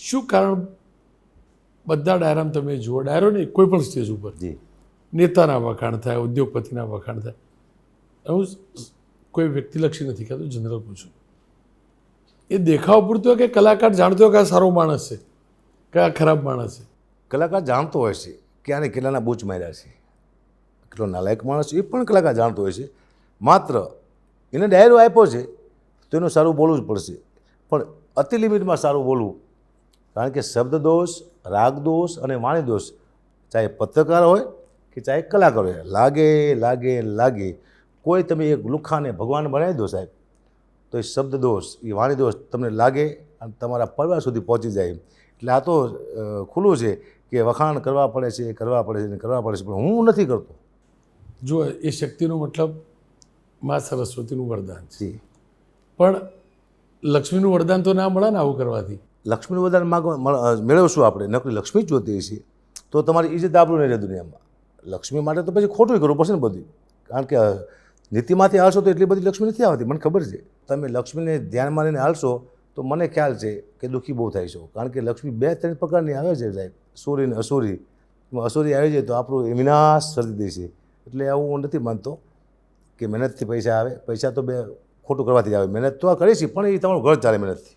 શું કારણ બધા ડાયરામાં તમે જુઓ, ડાયરો નહીં કોઈ પણ સ્ટેજ ઉપર જી નેતાના વખાણ થાય, ઉદ્યોગપતિના વખાણ થાય. હું કોઈ વ્યક્તિલક્ષી નથી કહેતો, જનરલ પૂછું. એ દેખાવ પૂરતો કે કલાકાર જાણતો હોય કે આ સારો માણસ છે કે આ ખરાબ માણસ છે? કલાકાર જાણતો હોય છે કે આને કેટલાના બૂચ માર્યા છે, કેટલો નાલાયક માણસ છે, એ પણ કલાકાર જાણતો હોય છે. માત્ર એને ડાયરો આપ્યો છે તો એનું સારું બોલવું જ પડશે, પણ અતિ લિમિટમાં સારું બોલવું. કારણ કે શબ્દ દોષ, રાગ દોષ અને વાણી દોષ, ચાહે પત્રકાર હોય કે ચાહે કલાકાર હોય, લાગે લાગે લાગે. કોઈ તમે એક લુખ્ખાને ભગવાન બનાવી દો સાહેબ, તો એ શબ્દ દોષ, એ વાણી દોષ તમને લાગે અને તમારા પરિવાર સુધી પહોંચી જાય. એટલે આ તો ખુલ્લું છે કે વખાણ કરવા પડે છે, કરવા પડે છે, કરવા પડે છે, પણ હું નથી કરતો. જો એ શક્તિનો મતલબ મા સરસ્વતીનું વરદાન છે, જી, પણ લક્ષ્મીનું વરદાન તો ના મળે ને આવું કરવાથી. લક્ષ્મીનું વરદાન મેળવશું આપણે, નકરી લક્ષ્મી જ જોતી હશે તો તમારી ઇજ્જત આબરૂ નહીં રહે દુનિયામાં. લક્ષ્મી માટે તો પછી ખોટું કરવું પડશે ને બધું. કારણ કે નીતિમાંથી હાલશો તો એટલી બધી લક્ષ્મી નથી આવતી, મને ખબર છે. તમે લક્ષ્મીને ધ્યાનમાં લઈને હાલશો તો મને ખ્યાલ છે કે દુઃખી બહુ થાય છો. કારણ કે લક્ષ્મી 2-3 પ્રકારની આવે છે સાહેબ, સૂરી ને અસૂરી. અસૂરી આવી જાય તો આપણું વિનાશ સર્જી દે છે. એટલે આવું હું નથી માનતો કે મહેનતથી પૈસા આવે. પૈસા તો ખોટું કરવાથી આવે. મહેનત તો કરી છે પણ એ તમારું ઘર ચાલે મહેનતથી.